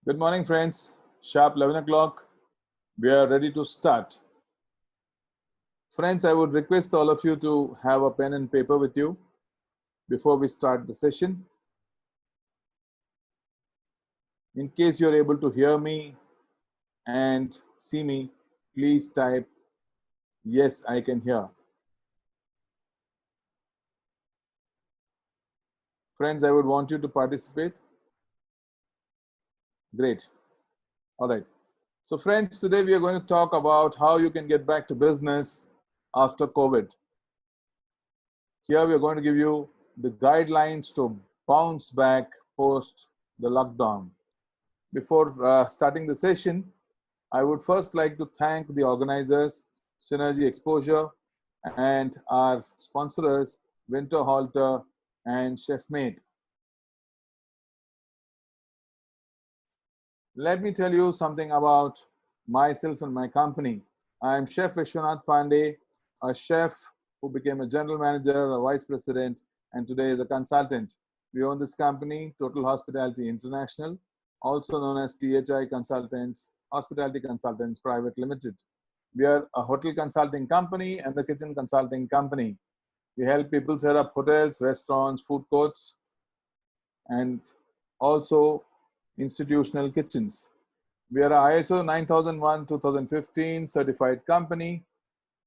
Good morning, friends. Sharp 11 o'clock. We are ready to start. Friends, I would request all of you to have a pen and paper with you before we start the session. In case you're able to hear me and see me, please type, yes, I can hear. Friends, I would want you to participate. Great. All right. So friends, today we are going to talk about how you can get back to business after COVID. Here we are going to give you the guidelines to bounce back post the lockdown. Before starting the session, I would first like to thank the organizers, Synergy Exposure, and our sponsors, Winter Halter and Chefmate. Let me tell you something about myself and my company. I am Chef Vishwanath Pandey, a chef who became a general manager, a vice president, and today is a consultant. We own this company, Total Hospitality International, also known as THI Consultants, Hospitality Consultants Private Limited. We are a hotel consulting company and a kitchen consulting company. We help people set up hotels, restaurants, food courts, and also institutional kitchens. We are a ISO 9001-2015 certified company.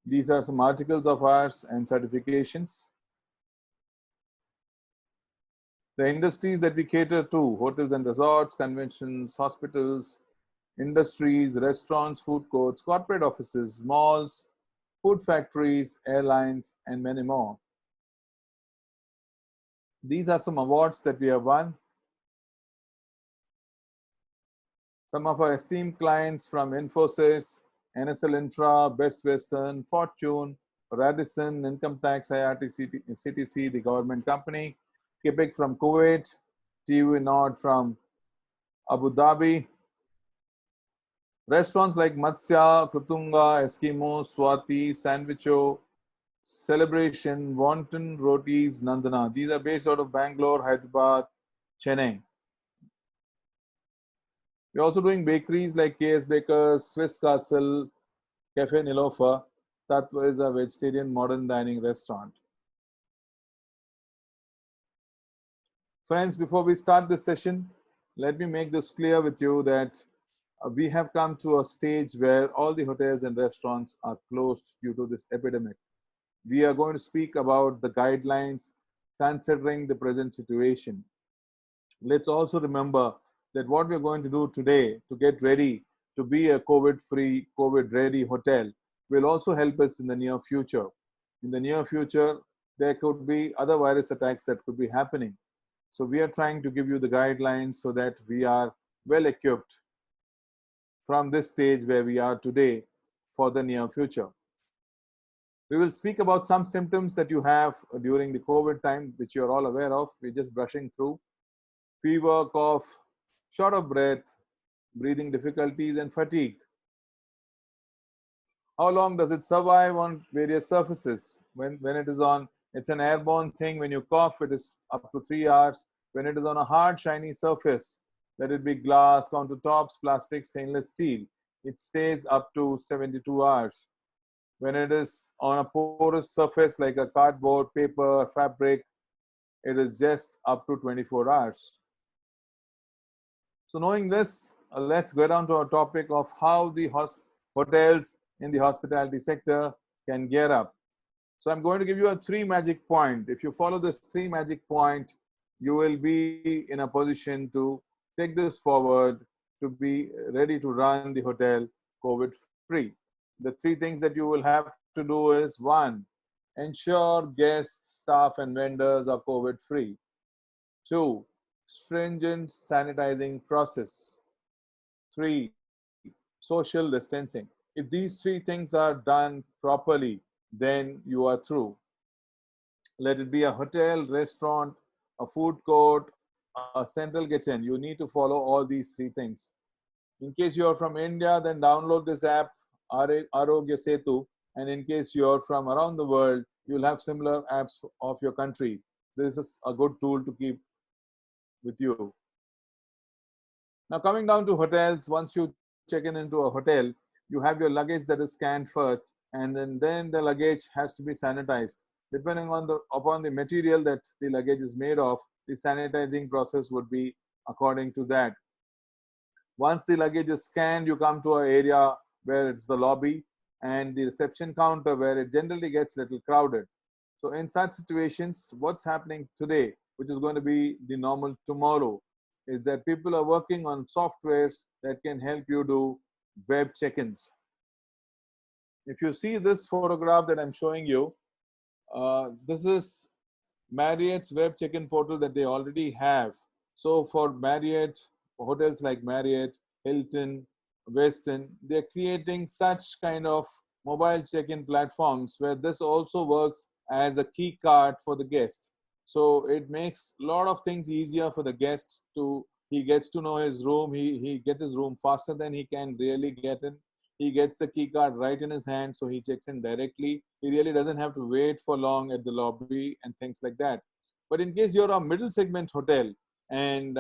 These are some articles of ours and certifications. The industries that we cater to: hotels and resorts, conventions, hospitals, industries, restaurants, food courts, corporate offices, malls, food factories, airlines, and many more. These are some awards that we have won. Some of our esteemed clients from Infosys, NSL Infra, Best Western, Fortune, Radisson, Income Tax, IRT, CTC, the government company, Quebec from Kuwait, TV Nord from Abu Dhabi. Restaurants like Matsya, Kutunga, Eskimo, Swati, Sandwicho, Celebration, Wonton, Rotis, Nandana. These are based out of Bangalore, Hyderabad, Chennai. We're also doing bakeries like KS Bakers, Swiss Castle, Cafe Nilofer. Tatva is a vegetarian modern dining restaurant. Friends, before we start this session, let me make this clear with you that we have come to a stage where all the hotels and restaurants are closed due to this epidemic. We are going to speak about the guidelines considering the present situation. Let's also remember that what we're going to do today to get ready to be a COVID-free, COVID-ready hotel will also help us in the near future. In the near future, there could be other virus attacks that could be happening. So we are trying to give you the guidelines so that we are well equipped from this stage where we are today for the near future. We will speak about some symptoms that you have during the COVID time, which you're all aware of. We're just brushing through: fever, cough, short of breath, breathing difficulties, and fatigue. How long does it survive on various surfaces? When it is on, it's an airborne thing. When you cough, it is up to 3 hours. When it is on a hard, shiny surface, let it be glass, countertops, plastic, stainless steel, it stays up to 72 hours. When it is on a porous surface like a cardboard, paper, fabric, it is just up to 24 hours. So knowing this, let's go down to our topic of how the hotels in the hospitality sector can gear up. So I'm going to give you a 3 magic point. If you follow this 3 magic point, you will be in a position to take this forward to be ready to run the hotel COVID-free. The 3 things that you will have to do is: 1, ensure guests, staff, and vendors are COVID-free. 2, stringent sanitizing process. 3, social distancing. If these 3 things are done properly, then you are through. Let it be a hotel, restaurant, a food court, a central kitchen. You need to follow all these 3 things. In case you are from India, then download this app, Arogya Setu. And in case you are from around the world, you'll have similar apps of your country. This is a good tool to keep with you. Now coming down to hotels, once you check in into a hotel, you have your luggage that is scanned first, and then the luggage has to be sanitized. Depending on upon the material that the luggage is made of, the sanitizing process would be according to that. Once the luggage is scanned, you come to an area where it's the lobby and the reception counter, where it generally gets a little crowded. So in such situations, what's happening today, which is going to be the normal tomorrow, is that people are working on softwares that can help you do web check-ins. If you see this photograph that I'm showing you, this is Marriott's web check-in portal that they already have. So for Marriott, hotels like Marriott, Hilton, Westin, they're creating such kind of mobile check-in platforms where this also works as a key card for the guest. So it makes a lot of things easier for the guest to, he gets to know his room, he gets his room faster than he can really get in. He gets the key card right in his hand, so he checks in directly. He really doesn't have to wait for long at the lobby and things like that. But in case you're a middle segment hotel and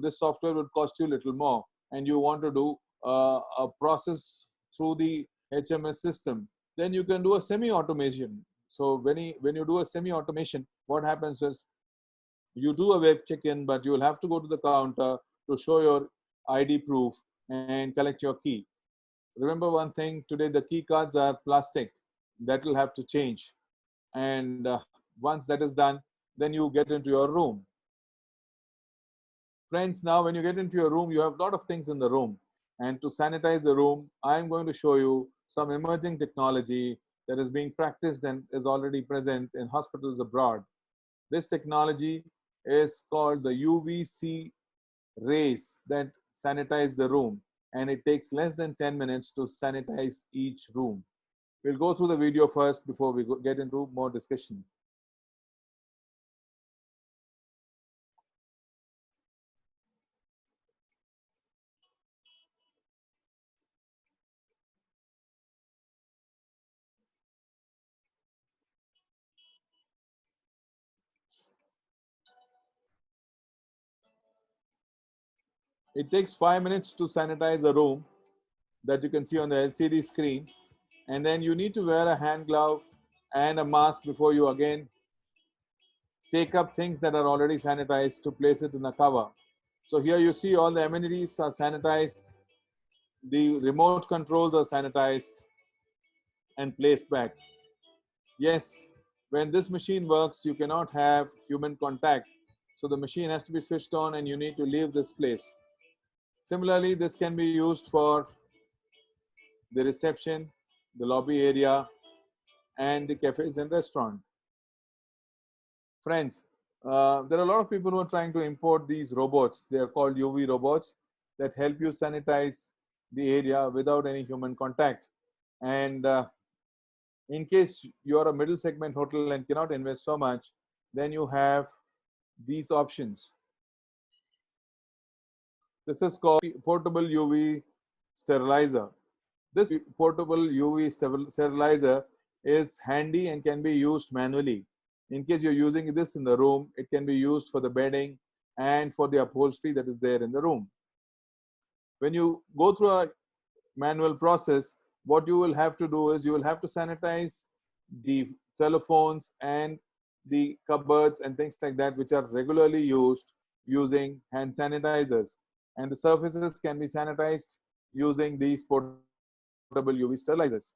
this software would cost you a little more, and you want to do a process through the HMS system, then you can do a semi-automation. So when you do a semi-automation, what happens is you do a web check-in, but you will have to go to the counter to show your ID proof and collect your key. Remember one thing, today the key cards are plastic. That will have to change. And once that is done, then you get into your room. Friends, now when you get into your room, you have a lot of things in the room. And to sanitize the room, I'm going to show you some emerging technology that is being practiced and is already present in hospitals abroad. This technology is called the UVC rays that sanitize the room, and it takes less than 10 minutes to sanitize each room. We'll go through the video first before we get into more discussion. It takes 5 minutes to sanitize a room that you can see on the LCD screen, and then you need to wear a hand glove and a mask before you again take up things that are already sanitized to place it in a cover. So here you see all the amenities are sanitized, the remote controls are sanitized and placed back. Yes, when this machine works, you cannot have human contact. So the machine has to be switched on and you need to leave this place. Similarly, this can be used for the reception, the lobby area, and the cafes and restaurant. Friends, there are a lot of people who are trying to import these robots. They are called UV robots that help you sanitize the area without any human contact. And in case you are a middle segment hotel and cannot invest so much, then you have these options. This is called portable UV sterilizer. This portable UV sterilizer is handy and can be used manually. In case you're using this in the room, it can be used for the bedding and for the upholstery that is there in the room. When you go through a manual process, what you will have to do is you will have to sanitize the telephones and the cupboards and things like that, which are regularly used using hand sanitizers. And the surfaces can be sanitized using these portable UV sterilizers.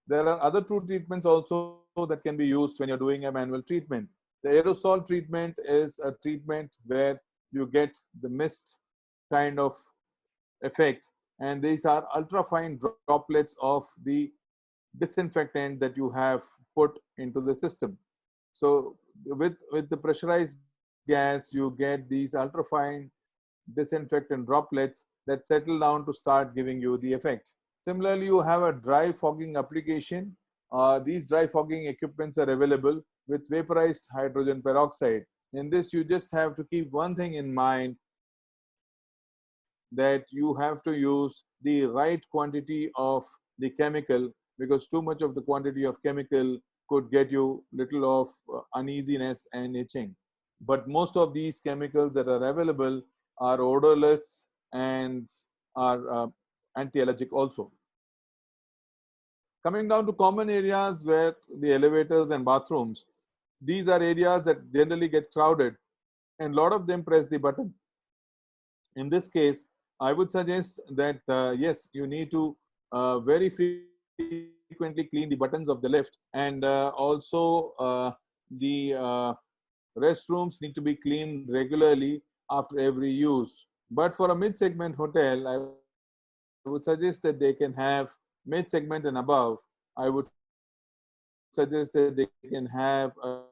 There are other two treatments also that can be used when you're doing a manual treatment. The aerosol treatment is a treatment where you get the mist kind of effect, and these are ultrafine droplets of the disinfectant that you have put into the system. So with the pressurized gas, you get these ultrafine disinfectant droplets that settle down to start giving you the effect. Similarly, you have a dry fogging application. These dry fogging equipments are available with vaporized hydrogen peroxide. In this, you just have to keep one thing in mind, that you have to use the right quantity of the chemical, because too much of the quantity of chemical could get you little of uneasiness and itching. But most of these chemicals that are available are odorless, and are anti-allergic also. Coming down to common areas where the elevators and bathrooms, these are areas that generally get crowded and a lot of them press the button. In this case, I would suggest that yes, you need to very frequently clean the buttons of the lift, and also the restrooms need to be cleaned regularly after every use. But for a mid-segment hotel, I would suggest that they can have mid-segment and above. I would suggest that they can have a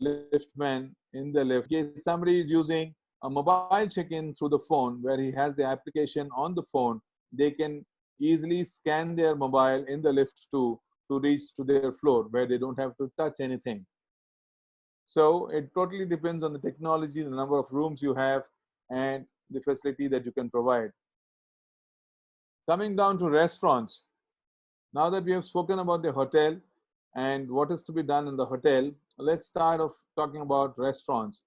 liftman in the lift. In case somebody is using a mobile check-in through the phone, where he has the application on the phone, they can easily scan their mobile in the lift too to reach to their floor, where they don't have to touch anything. So it totally depends on the technology, the number of rooms you have, and the facility that you can provide. Coming down to restaurants, now that we have spoken about the hotel and what is to be done in the hotel, let's start off talking about restaurants.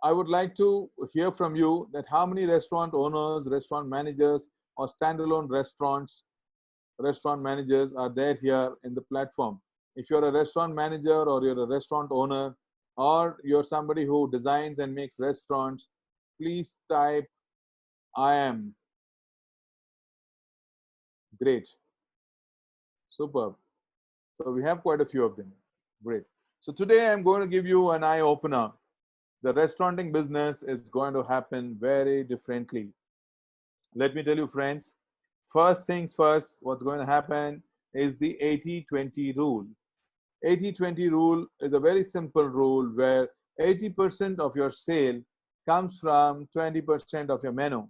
I would like to hear from you that how many restaurant owners, restaurant managers, or standalone restaurant managers are there here in the platform. If you're a restaurant manager or you're a restaurant owner or you're somebody who designs and makes restaurants, please type I am. Great. Superb. So we have quite a few of them. Great. So today I'm going to give you an eye opener. The restauranting business is going to happen very differently. Let me tell you, friends, first things first, what's going to happen is the 80-20 rule. 80-20 rule is a very simple rule where 80% of your sale comes from 20% of your menu.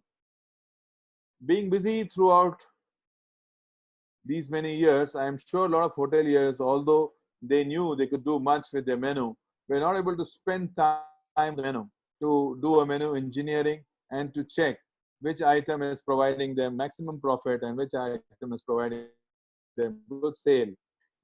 Being busy throughout these many years, I am sure a lot of hoteliers, although they knew they could do much with their menu, were not able to spend time on the menu to do a menu engineering and to check which item is providing them maximum profit and which item is providing them good sale.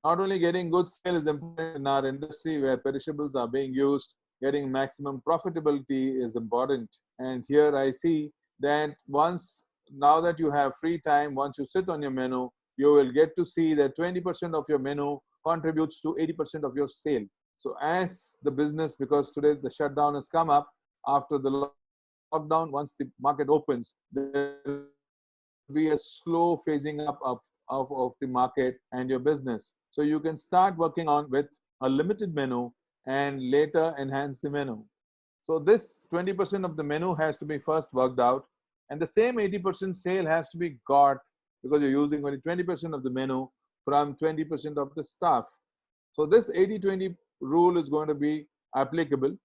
Not only getting good sale is important in our industry where perishables are being used, getting maximum profitability is important. And here I see that now that you have free time, once you sit on your menu, you will get to see that 20% of your menu contributes to 80% of your sale. So as the business, because today the shutdown has come up, after the lockdown, once the market opens, there will be a slow phasing up of the market and your business. So you can start working on with a limited menu and later enhance the menu. So this 20% of the menu has to be first worked out, and the same 80% sale has to be got because you're using only 20% of the menu from 20% of the staff. So this 80-20 rule is going to be applicable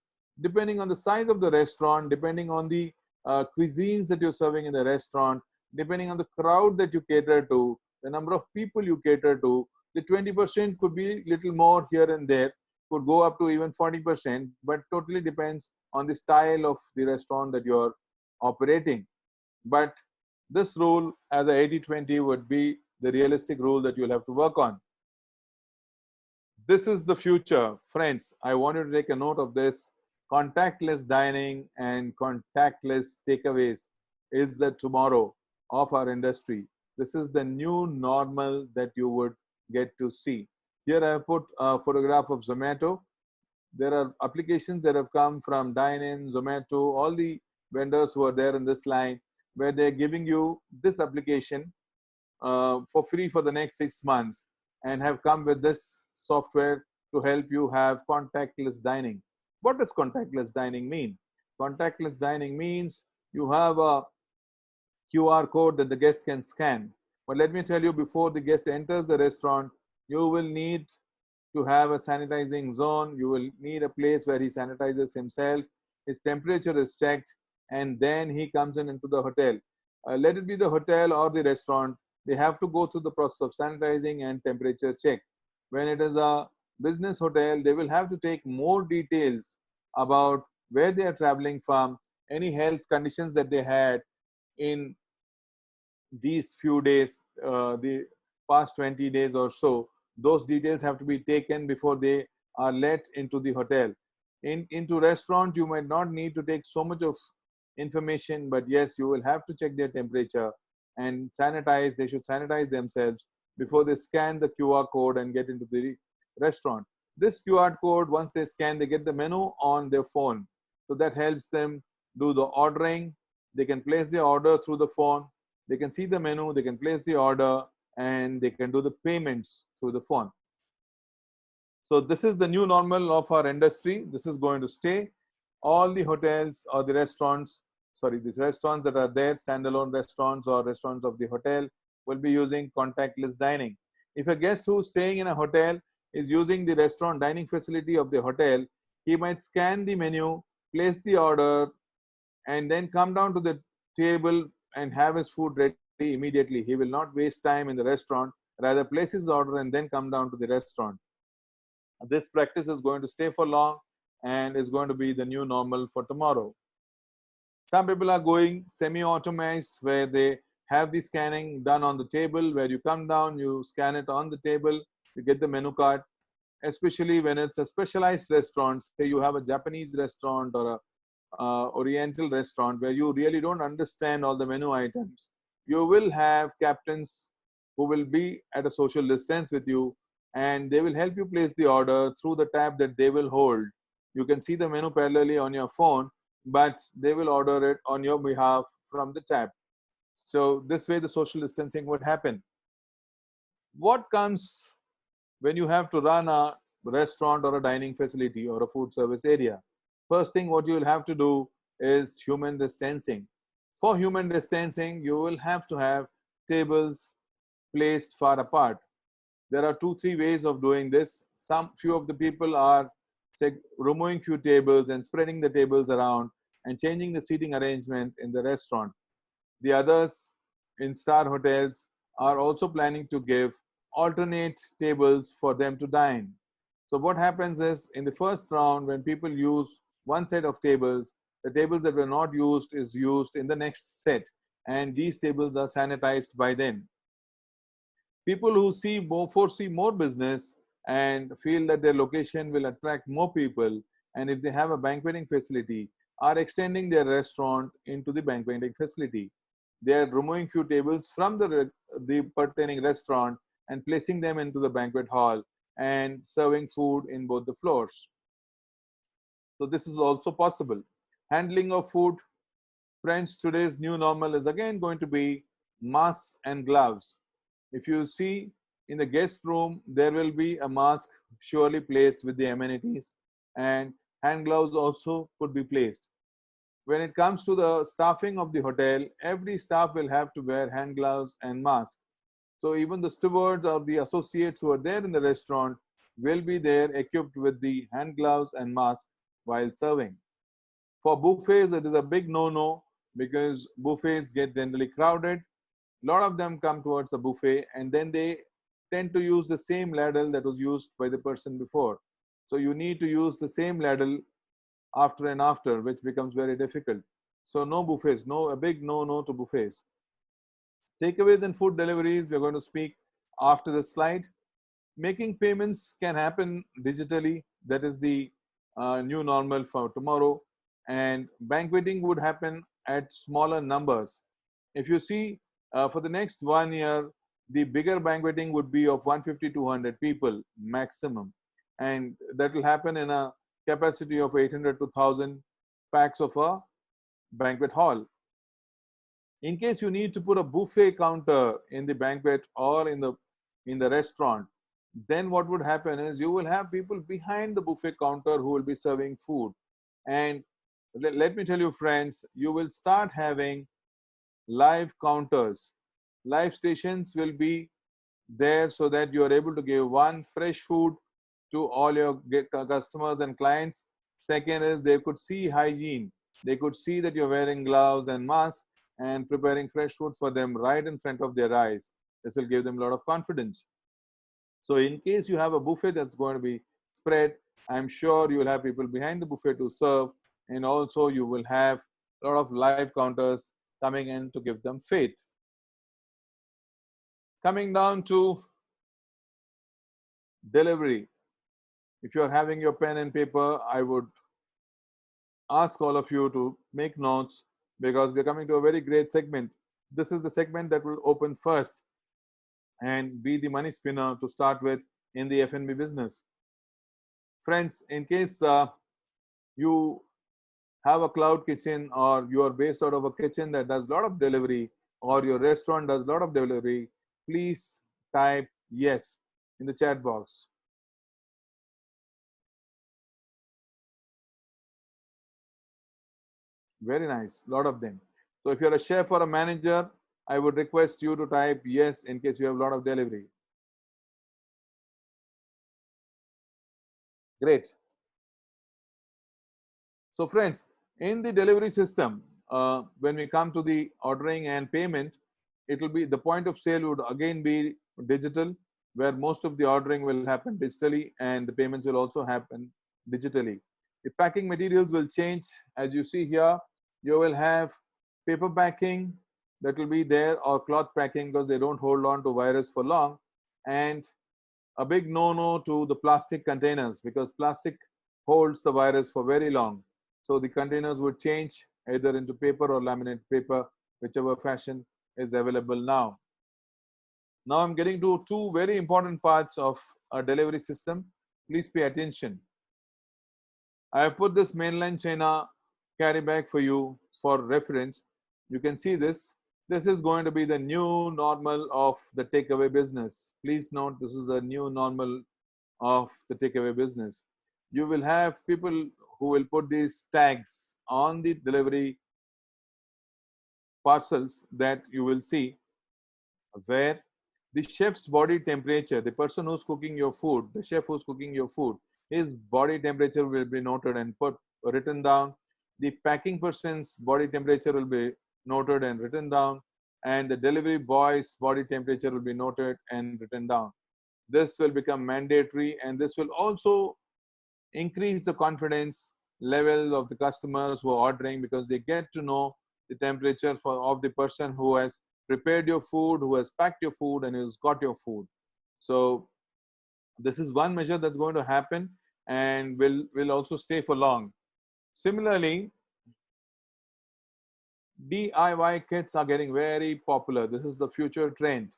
depending on the size of the restaurant, depending on the cuisines that you're serving in the restaurant, depending on the crowd that you cater to, the number of people you cater to. The 20% could be little more here and there, could go up to even 40%, but totally depends on the style of the restaurant that you're operating. But this rule as a 80-20 would be the realistic rule that you'll have to work on. This is the future, friends. I want you to take a note of this. Contactless dining and contactless takeaways is the tomorrow of our industry. This is the new normal that you would get to see. Here I have put a photograph of Zomato. There are applications that have come from Dine-in, Zomato, all the vendors who are there in this line, where they're giving you this application for free for the next 6 months and have come with this software to help you have contactless dining. What does contactless dining mean? Contactless dining means you have a QR code that the guest can scan. But let me tell you, before the guest enters the restaurant, you will need to have a sanitizing zone. You will need a place where he sanitizes himself. His temperature is checked, and then he comes into the hotel. Let it be the hotel or the restaurant, they have to go through the process of sanitizing and temperature check. When it is a business hotel, they will have to take more details about where they are traveling from, any health conditions that they had in these few days, the past 20 days or so. Those details have to be taken before they are let into the hotel. Into restaurant, you might not need to take so much of information, but yes, you will have to check their temperature and sanitize. They should sanitize themselves before they scan the QR code and get into the restaurant. This QR code, once they scan, they get the menu on their phone. So that helps them do the ordering. They can place the order through the phone. They can see the menu, they can place the order, and they can do the payments through the phone. So this is the new normal of our industry. This is going to stay. All the hotels or the restaurants, sorry, these restaurants that are there, standalone restaurants or restaurants of the hotel, will be using contactless dining. If a guest who's staying in a hotel is using the restaurant dining facility of the hotel, he might scan the menu, place the order, and then come down to the table and have his food ready immediately. He will not waste time in the restaurant, rather place his order and then come down to the restaurant. This practice is going to stay for long and is going to be the new normal for tomorrow. Some people are going semi-automized, where they have the scanning done on the table, where you come down, you scan it on the table, you get the menu card. Especially when it's a specialized restaurant, say you have a Japanese restaurant or a Oriental restaurant where you really don't understand all the menu items, you will have captains who will be at a social distance with you, and they will help you place the order through the tab that they will hold. You can see the menu parallelly on your phone, but they will order it on your behalf from the tab. So this way the social distancing would happen. What comes when you have to run a restaurant or a dining facility or a food service area? First thing what you will have to do is human distancing. For human distancing, you will have to have tables placed far apart. There are 2-3 ways of doing this. Some few of the people are, say, removing few tables and spreading the tables around and changing the seating arrangement in the restaurant. The others in star hotels are also planning to give alternate tables for them to dine. So what happens is, in the first round, when people use one set of tables, the tables that were not used is used in the next set, and these tables are sanitized by then. People who foresee more business and feel that their location will attract more people, and if they have a banqueting facility, are extending their restaurant into the banqueting facility. They are removing few tables from the pertaining restaurant and placing them into the banquet hall and serving food in both the floors. So this is also possible. Handling of food. Friends, today's new normal is again going to be masks and gloves. If you see in the guest room, there will be a mask surely placed with the amenities, and hand gloves also could be placed. When it comes to the staffing of the hotel, every staff will have to wear hand gloves and mask. So even the stewards or the associates who are there in the restaurant will be there equipped with the hand gloves and mask while serving. For buffets, it is a big no-no because buffets get generally crowded. A lot of them come towards a buffet and then they tend to use the same ladle that was used by the person before. So you need to use the same ladle after and after, which becomes very difficult. So no buffets, a big no to buffets. Takeaways and food deliveries, we're going to speak after the slide. Making payments can happen digitally. That is the new normal for tomorrow. And banqueting would happen at smaller numbers. If you see, for the next 1 year, the bigger banqueting would be of 150 to 200 people maximum. And that will happen in a capacity of 800 to 1,000 packs of a banquet hall. In case you need to put a buffet counter in the banquet or in the restaurant, then what would happen is you will have people behind the buffet counter who will be serving food. And let me tell you, friends, you will start having live counters. Live stations will be there so that you are able to give one, fresh food to all your customers and clients. Second is they could see hygiene. They could see that you're wearing gloves and masks and preparing fresh food for them right in front of their eyes. This will give them a lot of confidence. So in case you have a buffet that's going to be spread, I'm sure you will have people behind the buffet to serve, and also you will have a lot of live counters coming in to give them faith. Coming down to delivery. If you're having your pen and paper, I would ask all of you to make notes because we're coming to a very great segment. This is the segment that will open first and be the money spinner to start with in the F&B business. Friends, in case you have a cloud kitchen, or you are based out of a kitchen that does a lot of delivery, or your restaurant does a lot of delivery, please type yes in the chat box. Very nice, a lot of them. So if you're a chef or a manager, I would request you to type yes in case you have a lot of delivery. Great. So friends, in the delivery system, when we come to the ordering and payment, it will be the point of sale would again be digital, where most of the ordering will happen digitally and the payments will also happen digitally. The packing materials will change. As you see here, you will have paper packing that will be there, or cloth packing, because they don't hold on to virus for long, and a big no-no to the plastic containers, because plastic holds the virus for very long. So the containers would change either into paper or laminate paper, whichever fashion is available now. Now I'm getting to two very important parts of a delivery system. Please pay attention. I have put this mainland China carry bag for you for reference. You can see this. This is going to be the new normal of the takeaway business. Please note, this is the new normal of the takeaway business. You will have people who will put these tags on the delivery parcels that you will see, where the chef's body temperature, the person who's cooking your food, the chef who's cooking your food, his body temperature will be noted and written down. The packing person's body temperature will be noted and written down, and the delivery boy's body temperature will be noted and written down. This will become mandatory, and this will also increase the confidence level of the customers who are ordering, because they get to know the temperature of the person who has prepared your food, who has packed your food, and who's got your food. So this is one measure that's going to happen and will also stay for long. Similarly, DIY kits are getting very popular. This is the future trend.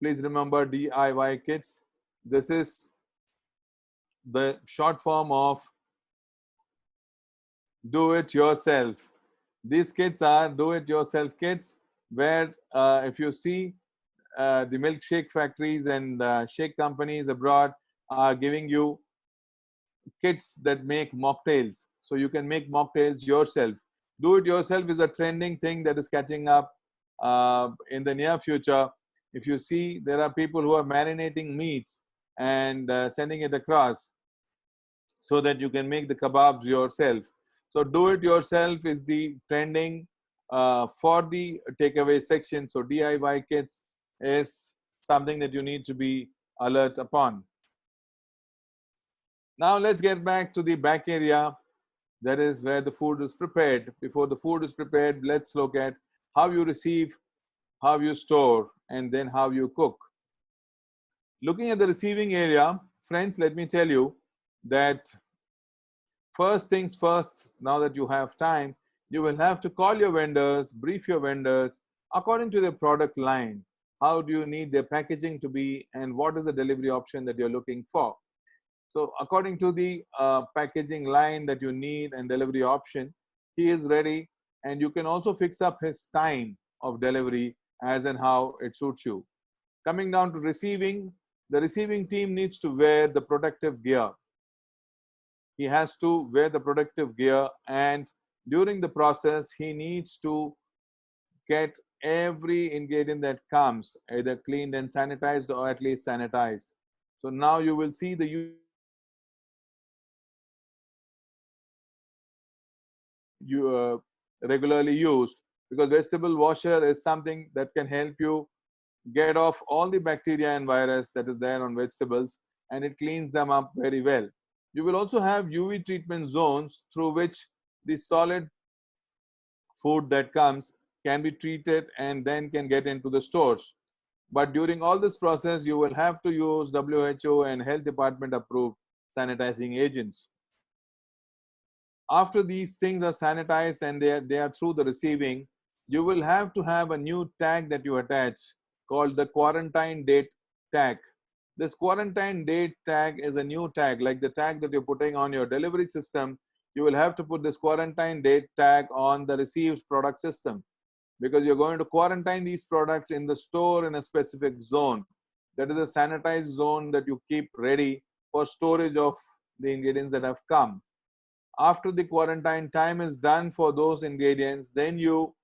Please remember DIY kits. This is the short form of do it yourself. These kits are do it yourself kits, where if you see the milkshake factories and shake companies abroad are giving you kits that make mocktails. So you can make mocktails yourself. Do it yourself is a trending thing that is catching up in the near future. If you see, there are people who are marinating meats and sending it across so that you can make the kebabs yourself. So do it yourself is the trending for the takeaway section. So DIY kits is something that you need to be alert upon. Now let's get back to the back area. That is where the food is prepared. Before the food is prepared, let's look at how you receive, how you store, and then how you cook. Looking at the receiving area, friends, let me tell you that first things first, now that you have time, you will have to call your vendors, brief your vendors according to their product line. How do you need their packaging to be, and what is the delivery option that you're looking for? So according to the packaging line that you need and delivery option, he is ready, and you can also fix up his time of delivery as and how it suits you. Coming down to receiving, the receiving team needs to wear the protective gear. He has to wear the protective gear, and during the process, he needs to get every ingredient that comes either cleaned and sanitized, or at least sanitized. So now you will see the regularly used, because vegetable washer is something that can help you get off all the bacteria and virus that is there on vegetables, and it cleans them up very well. You will also have UV treatment zones through which the solid food that comes can be treated and then can get into the stores. But during all this process, you will have to use WHO and health department approved sanitizing agents. After these things are sanitized and they are through the receiving, you will have to have a new tag that you attach called the quarantine date tag. This quarantine date tag is a new tag, like the tag that you're putting on your delivery system. You will have to put this quarantine date tag on the received product system, because you're going to quarantine these products in the store in a specific zone. That is a sanitized zone that you keep ready for storage of the ingredients that have come. After the quarantine time is done for those ingredients, then you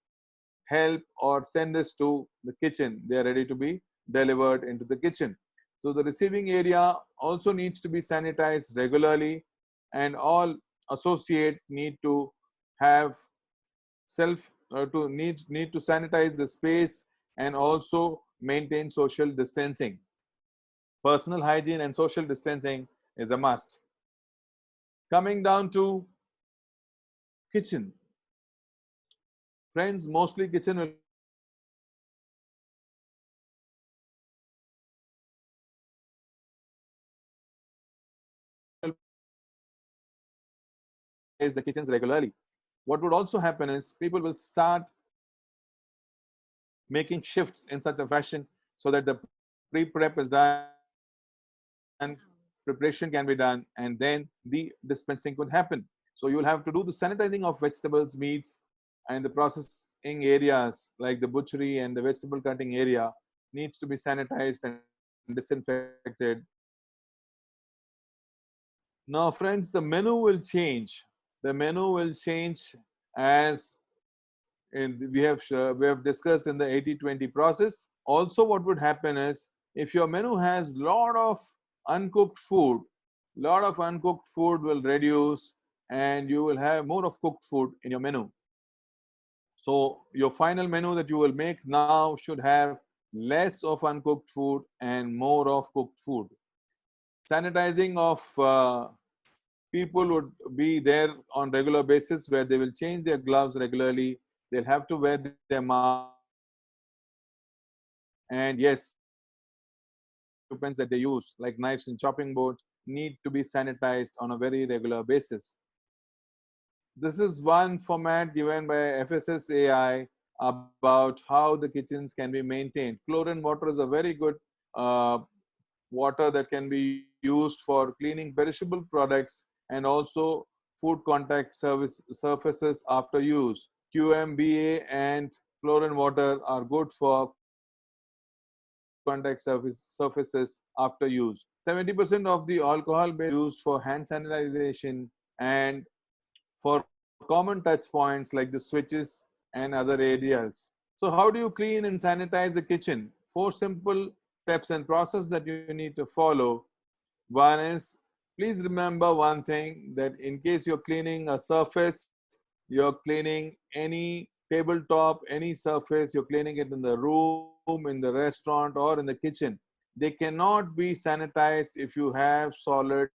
help or send this to the kitchen. They are ready to be delivered into the kitchen. So the receiving area also needs to be sanitized regularly, and all associate need to have self to need to sanitize the space and also maintain social distancing. Personal hygiene and social distancing is a must. Coming down to kitchen, friends, mostly kitchen will be sanitized regularly. The kitchens regularly. What would also happen is people will start making shifts in such a fashion so that the pre-prep is done, preparation can be done, and then the dispensing could happen. So you will have to do the sanitizing of vegetables, meats, and the processing areas like the butchery and the vegetable cutting area needs to be sanitized and disinfected. Now, friends, the menu will change. The menu will change as we have discussed in the 80-20 process. Also, what would happen is if your menu has lot of uncooked food, will reduce, and you will have more of cooked food in your menu. So your final menu that you will make now should have less of uncooked food and more of cooked food. Sanitizing of people would be there on regular basis, where they will change their gloves regularly. They'll have to wear their mask. And yes, equipments that they use, like knives and chopping boards, need to be sanitized on a very regular basis. This is one format given by FSSAI about how the kitchens can be maintained. Chlorine water is a very good water that can be used for cleaning perishable products and also food contact surfaces after use. QMBA and chlorine water are good for food contact surfaces after use. 70% of the alcohol used for hand sanitization and for common touch points like the switches and other areas. So how do you clean and sanitize the kitchen? 4 simple steps and process that you need to follow. One is, please remember one thing, that in case you're cleaning a surface, you're cleaning any tabletop, any surface, you're cleaning it in the room, in the restaurant, or in the kitchen. They cannot be sanitized if you have solid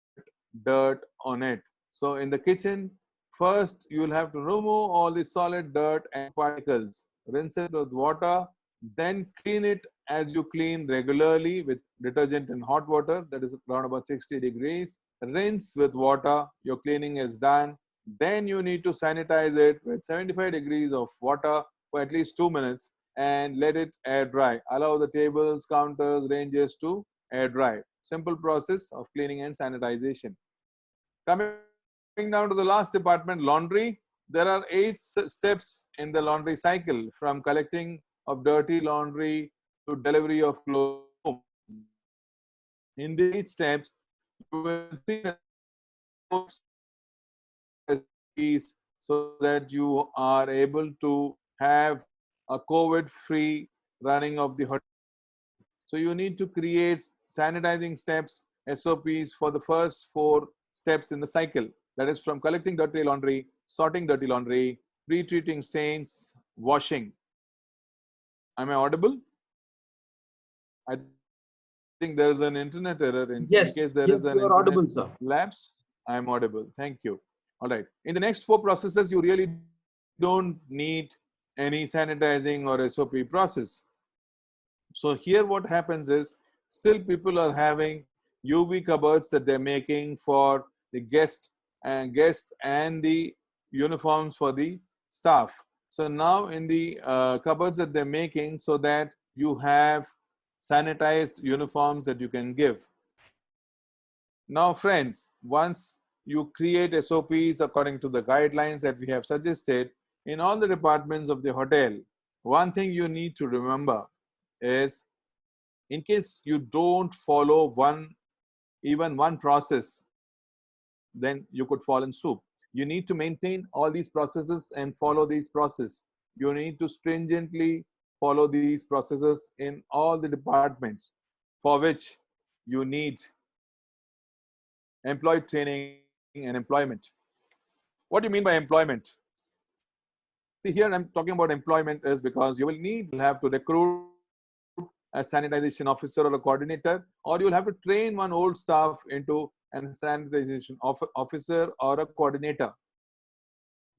dirt on it. So in the kitchen, first you'll have to remove all the solid dirt and particles, rinse it with water, then clean it as you clean regularly with detergent and hot water, that is around about 60 degrees. Rinse with water, your cleaning is done. Then you need to sanitize it with 75 degrees of water for at least 2 minutes and let it air dry. Allow the tables, counters, ranges to air dry. Simple process of cleaning and sanitization. Coming down to the last department, laundry. There are 8 steps in the laundry cycle, from collecting of dirty laundry to delivery of clothes to your home. In these 8 steps, you will see SOPs so that you are able to have a COVID-free running of the hotel. So you need to create sanitizing steps, SOPs for the first 4 steps in the cycle. That is from collecting dirty laundry, sorting dirty laundry, pre-treating stains, washing. Am I audible? I think there is an internet error. In case there is an Yes, internet yes, you are audible, sir. lapse, I am audible. Thank you. All right. In the next 4 processes, you really don't need any sanitizing or SOP process. So here what happens is, still people are having UV cupboards that they're making for the guest guests and the uniforms for the staff. So now in the cupboards that they're making, so that you have sanitized uniforms that you can give. Now friends, once you create SOPs according to the guidelines that we have suggested in all the departments of the hotel, one thing you need to remember is, in case you don't follow even one process, then you could fall in soup. You need to maintain all these processes and follow these processes. You need to stringently follow these processes in all the departments, for which you need employee training and employment. What do you mean by employment? See, here I'm talking about employment is because you'll have to recruit a sanitization officer or a coordinator, or you'll have to train one old staff into a sanitization officer or a coordinator.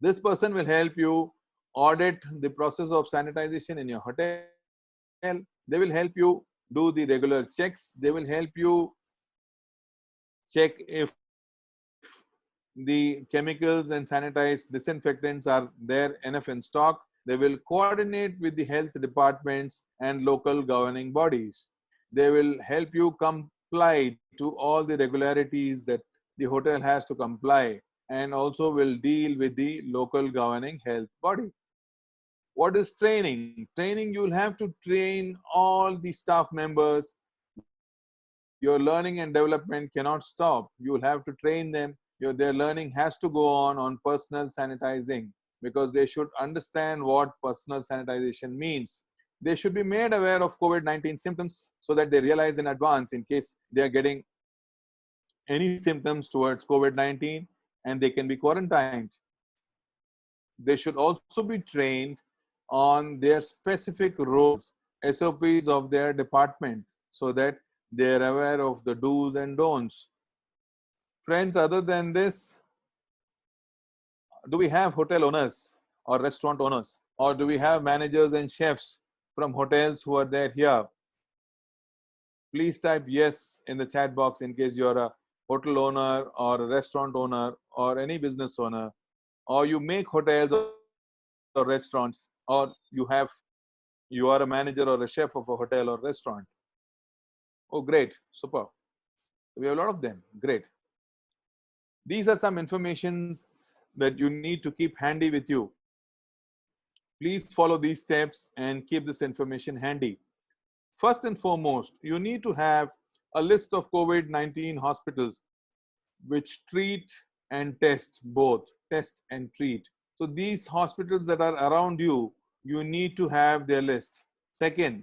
This person will help you audit the process of sanitization in your hotel. They will help you do the regular checks. They will help you check if the chemicals and sanitized disinfectants are there enough in stock. They will coordinate with the health departments and local governing bodies. They will help you comply to all the regularities that the hotel has to comply, and also will deal with the local governing health body. What is training? Training, you will have to train all the staff members. Your learning and development cannot stop. You will have to train them. Their learning has to go on personal sanitizing, because they should understand what personal sanitization means. They should be made aware of COVID-19 symptoms so that they realize in advance in case they are getting any symptoms towards COVID-19, and they can be quarantined. They should also be trained on their specific roles, SOPs of their department, so that they are aware of the do's and don'ts. Friends, other than this, do we have hotel owners or restaurant owners, or do we have managers and chefs from hotels who are there here? Please type yes in the chat box in case you're a hotel owner or a restaurant owner or any business owner, or you make hotels or restaurants, or you are a manager or a chef of a hotel or restaurant. Oh, great, super. We have a lot of them. Great. These are some informations that you need to keep handy with you. Please follow these steps and keep this information handy. First and foremost, you need to have a list of COVID-19 hospitals which treat and test, both test and treat. So these hospitals that are around you, you need to have their list. Second,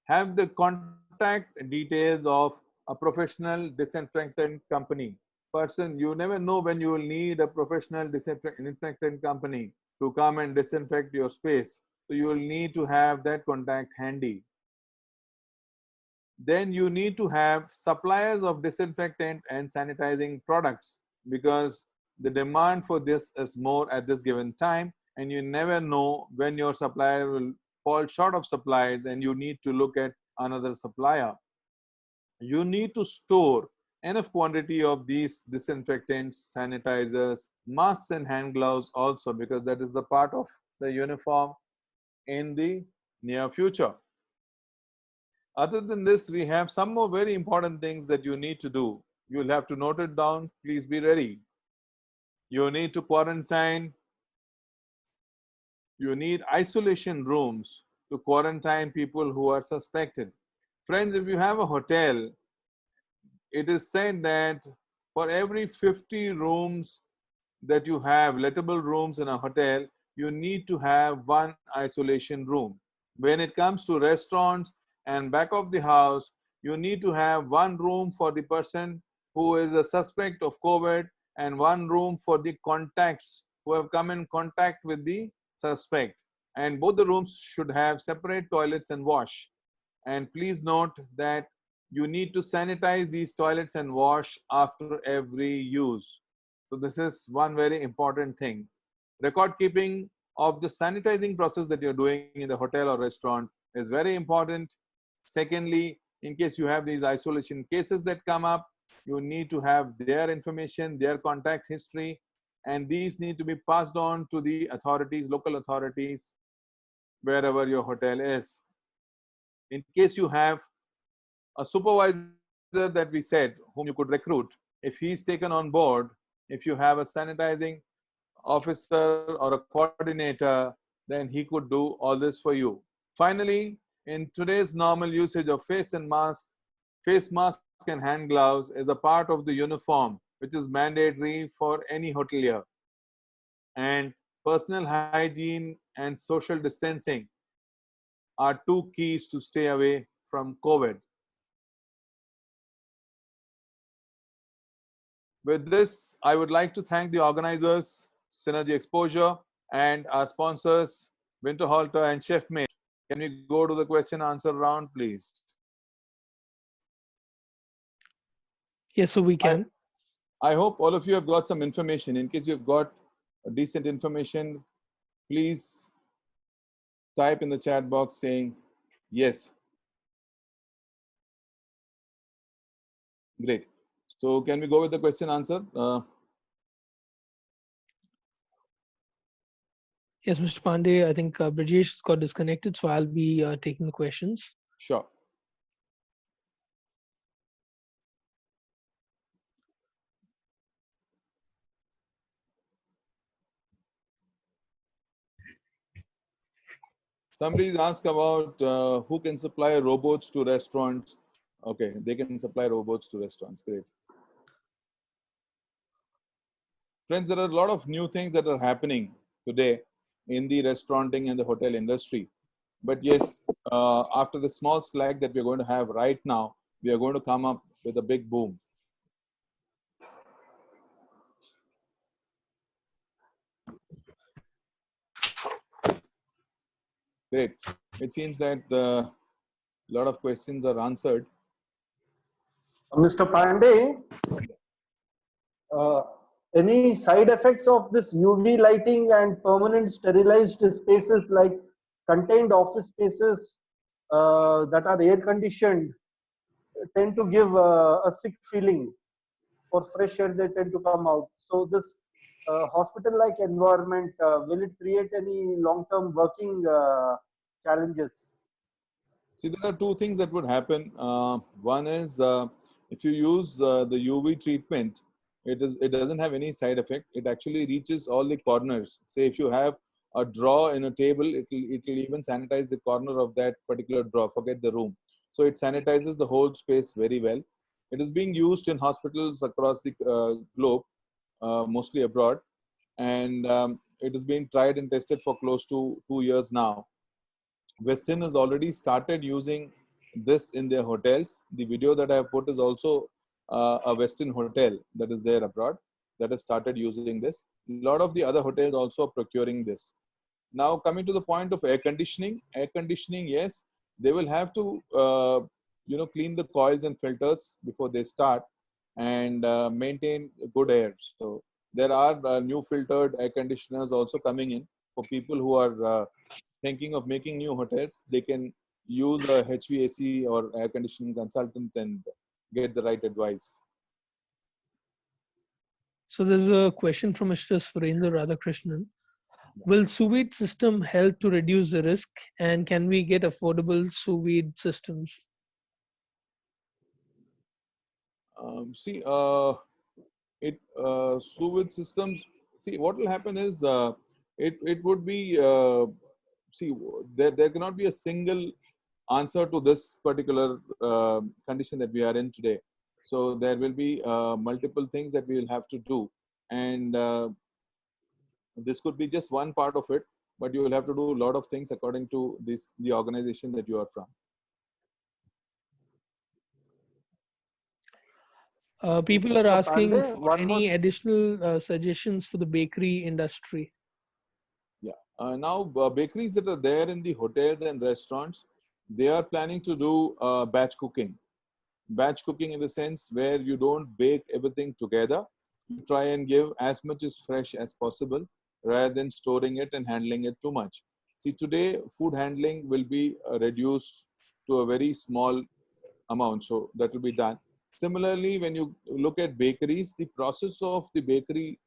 have the contact details of a professional disinfectant company. Person, you never know when you will need a professional disinfectant company to come and disinfect your space. So you will need to have that contact handy. Then you need to have suppliers of disinfectant and sanitizing products, because the demand for this is more at this given time, and you never know when your supplier will fall short of supplies and you need to look at another supplier. You need to store enough quantity of these disinfectants, sanitizers, masks and hand gloves also, because that is the part of the uniform in the near future. Other than this, we have some more very important things that you need to do. You'll have to note it down. Please be ready. You need to quarantine. You need isolation rooms to quarantine people who are suspected. Friends, if you have a hotel, it is said that for every 50 rooms that you have, lettable rooms in a hotel, you need to have one isolation room. When it comes to restaurants and back of the house, you need to have one room for the person who is a suspect of COVID and one room for the contacts who have come in contact with the suspect. And both the rooms should have separate toilets and wash. And please note that you need to sanitize these toilets and wash after every use. So this is one very important thing. Record keeping of the sanitizing process that you're doing in the hotel or restaurant is very important. Secondly, in case you have these isolation cases that come up, You need to have their information, their contact history, and these need to be passed on to the authorities, local authorities, wherever your hotel is. In case you have a supervisor that we said, whom you could recruit, if he's taken on board, if you have a sanitizing officer or a coordinator, then he could do all this for you. Finally, in today's normal usage of face mask and hand gloves is a part of the uniform, which is mandatory for any hotelier. And personal hygiene and social distancing are two keys to stay away from COVID. With this, I would like to thank the organizers, Synergy Exposure, and our sponsors, Winterhalter and Chefmate. Can we go to the question answer round, please? Yes, so we can. I hope all of you have got some information. In case you've got decent information, please type in the chat box saying yes. Great. So can we go with the question answer? Yes, Mr. Pandey, I think Brajesh has got disconnected, so I'll be taking the questions. Sure. Somebody's asked about who can supply robots to restaurants. Okay, they can supply robots to restaurants. Great. Friends, there are a lot of new things that are happening today in the restauranting and the hotel industry. But yes, after the small slack that we're going to have right now, we are going to come up with a big boom. Great. It seems that a lot of questions are answered. Mr. Pandey, any side effects of this UV lighting and permanent sterilized spaces like contained office spaces that are air conditioned tend to give a sick feeling. For fresh air, they tend to come out. So this hospital-like environment, will it create any long-term working challenges? See, there are two things that would happen. One is if you use the UV treatment, it doesn't have any side effect. It actually reaches all the corners. Say if you have a drawer in a table, it will even sanitize the corner of that particular drawer. Forget the room. So it sanitizes the whole space very well. It is being used in hospitals across the globe, mostly abroad, and it is being tried and tested for close to 2 years now. Westin has already started using this in their hotels. The video that I have put is also a Westin hotel that is there abroad that has started using this. A lot of the other hotels also are procuring this. Now coming to the point of air conditioning, yes, they will have to clean the coils and filters before they start and maintain good air. So there are new filtered air conditioners also coming in for people who are thinking of making new hotels. They can use a HVAC or air conditioning consultant and get the right advice. So there's a question from Mr. Surendra Radhakrishnan. Will sous vide system help to reduce the risk, and can we get affordable sous vide systems? Sous vide systems. See, what will happen is it would be there cannot be a single answer to this particular condition that we are in today. So there will be multiple things that we will have to do, and this could be just one part of it, but you will have to do a lot of things according to the organization that you are from. People are asking for any additional suggestions for the bakery industry. Yeah. Now, bakeries that are there in the hotels and restaurants, they are planning to do batch cooking. Batch cooking in the sense where you don't bake everything together. You try and give as much as fresh as possible rather than storing it and handling it too much. See, today food handling will be reduced to a very small amount, so that will be done. Similarly, when you look at bakeries, the process of the bakery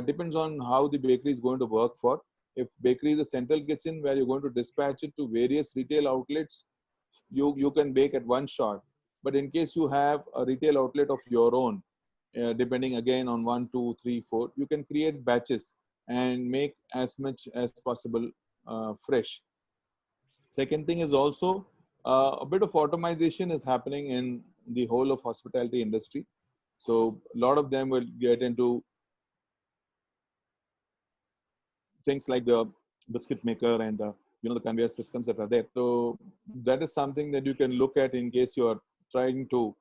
depends on how the bakery is going to work for. If bakery is a central kitchen where you're going to dispatch it to various retail outlets, you can bake at one shot. But in case you have a retail outlet of your own, depending again on 1, 2, 3, 4, you can create batches and make as much as possible fresh. Second thing is also a bit of automation is happening in the whole of hospitality industry. So a lot of them will get into things like the biscuit maker and the conveyor systems that are there. So that is something that you can look at in case you are trying to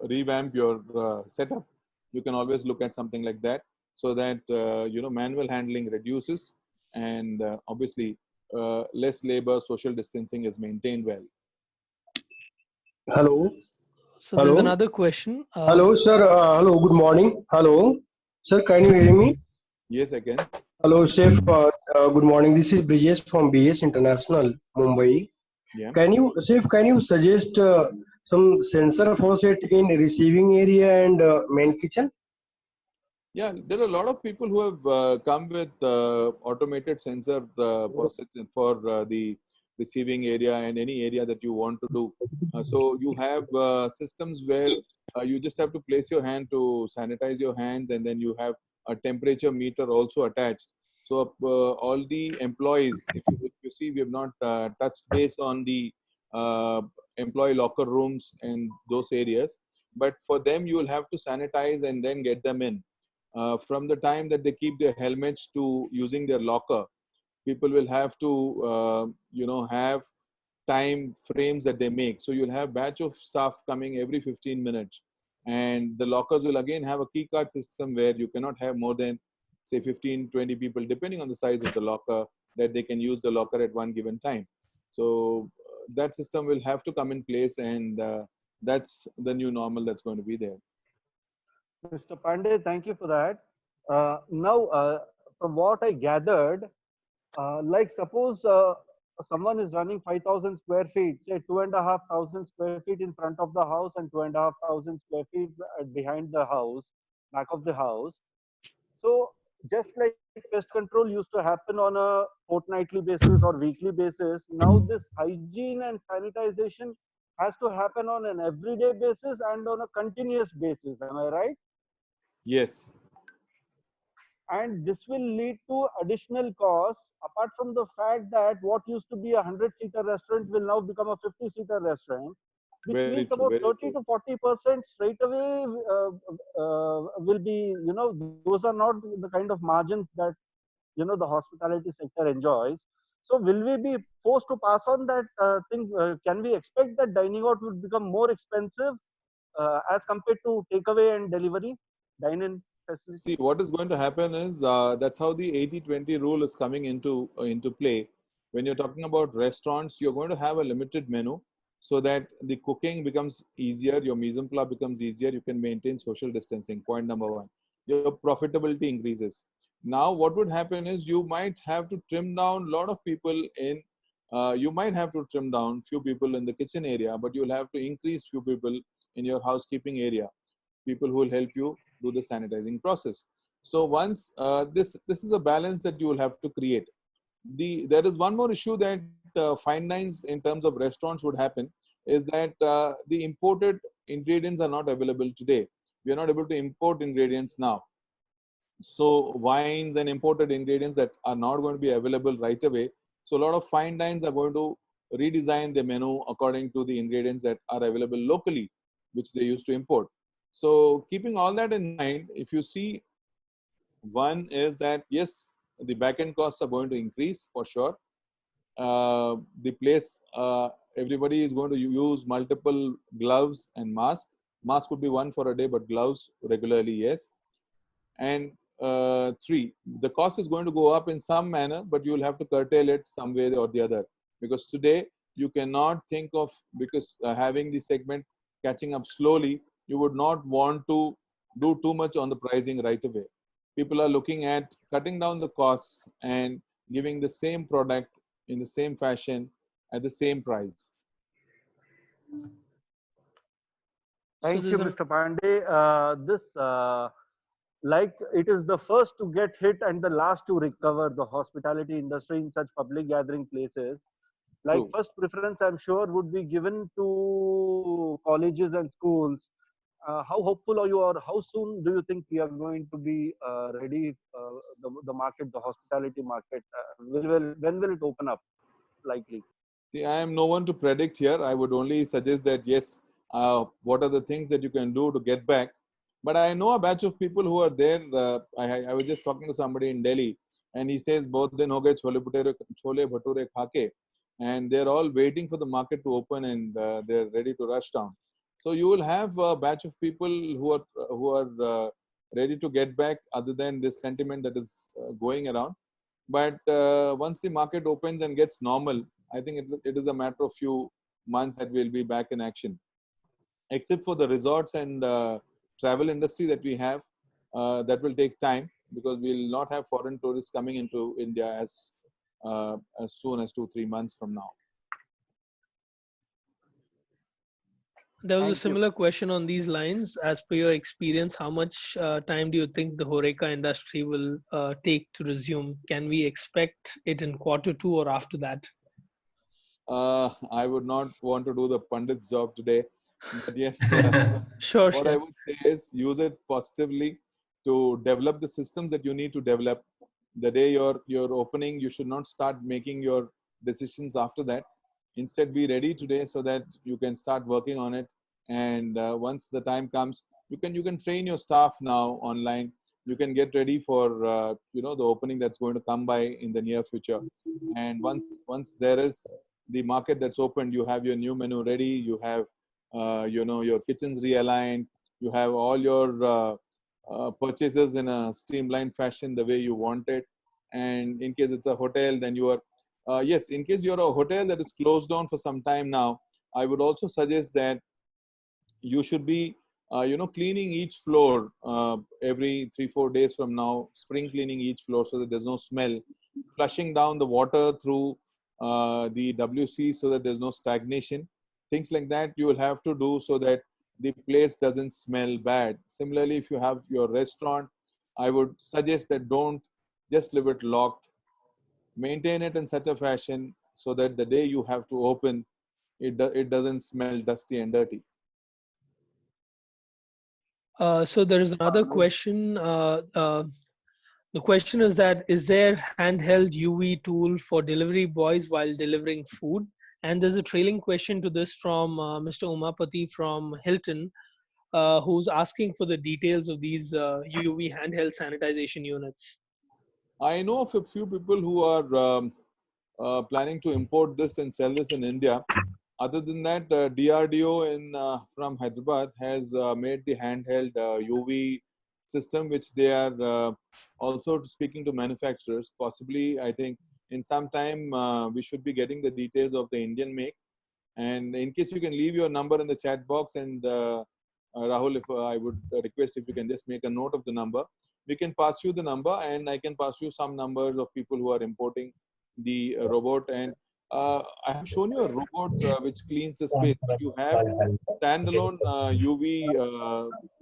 revamp your setup. You can always look at something like that, so that manual handling reduces, and obviously less labor, social distancing is maintained well. Hello. So there's Hello. another question. Hello, sir. Hello. Good morning. Hello, sir. Can you hear me? Yes, I can. Hello, Chef. Good morning. This is Brijesh from BS International, Mumbai. Yeah. Chef, can you suggest some sensor faucet in receiving area and main kitchen? Yeah, there are a lot of people who have come with automated sensor faucets for the receiving area and any area that you want to do. So you have systems where you just have to place your hand to sanitize your hands, and then you have a temperature meter also attached. So all the employees, if you see, we have not touched base on the uh, employee locker rooms and those areas, but for them you will have to sanitize and then get them in. From the time that they keep their helmets to using their locker, people will have to have time frames that they make. So you'll have batch of staff coming every 15 minutes, and the lockers will again have a key card system where you cannot have more than say 15, 20 people, depending on the size of the locker, that they can use the locker at one given time. So that system will have to come in place, and that's the new normal that's going to be there. Mr. Pandey, thank you for that. Now, from what I gathered, like suppose someone is running 5,000 square feet, say 2,500 square feet in front of the house and 2,500 square feet behind the house, back of the house. So just like pest control used to happen on a fortnightly basis or weekly basis, now this hygiene and sanitization has to happen on an everyday basis and on a continuous basis. Am I right? Yes. And this will lead to additional costs, apart from the fact that what used to be a 100-seater restaurant will now become a 50-seater restaurant, which Very means true. about Very 30 true. to 40% straight away will be, those are not the kind of margins that the hospitality sector enjoys. So will we be forced to pass on that thing? Can we expect that dining out will become more expensive as compared to takeaway and delivery, dine-in facility? See, what is going to happen is that's how the 80-20 rule is coming into play. When you're talking about restaurants, you're going to have a limited menu so that the cooking becomes easier, your mise en place becomes easier, you can maintain social distancing. Point number one. Your profitability increases. Now, what would happen is you might have to trim down a lot of people in. You might have to trim down few people in the kitchen area, but you'll have to increase few people in your housekeeping area. People who will help you do the sanitizing process. So once this is a balance that you will have to create. There is one more issue that fine lines in terms of restaurants would happen, is that the imported ingredients are not available today. We are not able to import ingredients now. So wines and imported ingredients that are not going to be available right away. So a lot of fine dines are going to redesign the menu according to the ingredients that are available locally, which they used to import. So keeping all that in mind, if you see, one is that yes, the back-end costs are going to increase for sure. The place, everybody is going to use multiple gloves and masks. Mask would be one for a day, but gloves regularly, yes. And three, the cost is going to go up in some manner, but you will have to curtail it some way or the other. Because today you cannot think of, because having the segment catching up slowly, you would not want to do too much on the pricing right away. People are looking at cutting down the costs and giving the same product in the same fashion at the same price. So Thank you, there's a Mr. Pandey. Like it is the first to get hit and the last to recover, the hospitality industry in such public gathering places. Like True. first preference, I'm sure, would be given to colleges and schools. How hopeful are you, or how soon do you think we are going to be ready? The market, the hospitality market, when will it open up? Likely. See, I am no one to predict here. I would only suggest that yes, what are the things that you can do to get back? But I know a batch of people who are there. I was just talking to somebody in Delhi, and he says both din ho gaye chole bhature khake, and they're all waiting for the market to open, and they're ready to rush down. So you will have a batch of people who are ready to get back, other than this sentiment that is going around. But once the market opens and gets normal, I think it is a matter of few months that we'll be back in action. Except for the resorts and travel industry that we have, that will take time, because we'll not have foreign tourists coming into India as soon as 2-3 months from now. There was a Thank you. similar question on these lines. As per your experience, how much time do you think the Horeca industry will take to resume? Can we expect it in Q2 or after that? I would not want to do the pundit's job today, but yes, Sure, what I chef. would say is use it positively to develop the systems that you need to develop. The day you're opening, you should not start making your decisions after that. Instead, be ready today so that you can start working on it. And once the time comes, you can train your staff now online. You can get ready for the opening that's going to come by in the near future. And once there is the market that's opened, you have your new menu ready. You have your kitchens realigned. You have all your purchases in a streamlined fashion the way you want it. And in case it's a hotel, then you are yes, in case you're a hotel that is closed down for some time now, I would also suggest that you should be cleaning each floor every 3-4 days from now, spring cleaning each floor so that there's no smell, flushing down the water through the WC so that there's no stagnation. Things like that you will have to do so that the place doesn't smell bad. Similarly, if you have your restaurant, I would suggest that don't just leave it locked. Maintain it in such a fashion so that the day you have to open, it doesn't smell dusty and dirty. So there is another question. The question is that, is there handheld UV tool for delivery boys while delivering food? And there's a trailing question to this from Mr. Umapati from Hilton, who's asking for the details of these UV handheld sanitization units. I know of a few people who are planning to import this and sell this in India. Other than that, DRDO from Hyderabad has made the handheld UV system, which they are also speaking to manufacturers. Possibly, I think in some time we should be getting the details of the Indian make. And in case you can leave your number in the chat box, and Rahul, if I would request if you can just make a note of the number, we can pass you the number, and I can pass you some numbers of people who are importing the robot. And I have shown you a robot which cleans the space, but you have standalone UV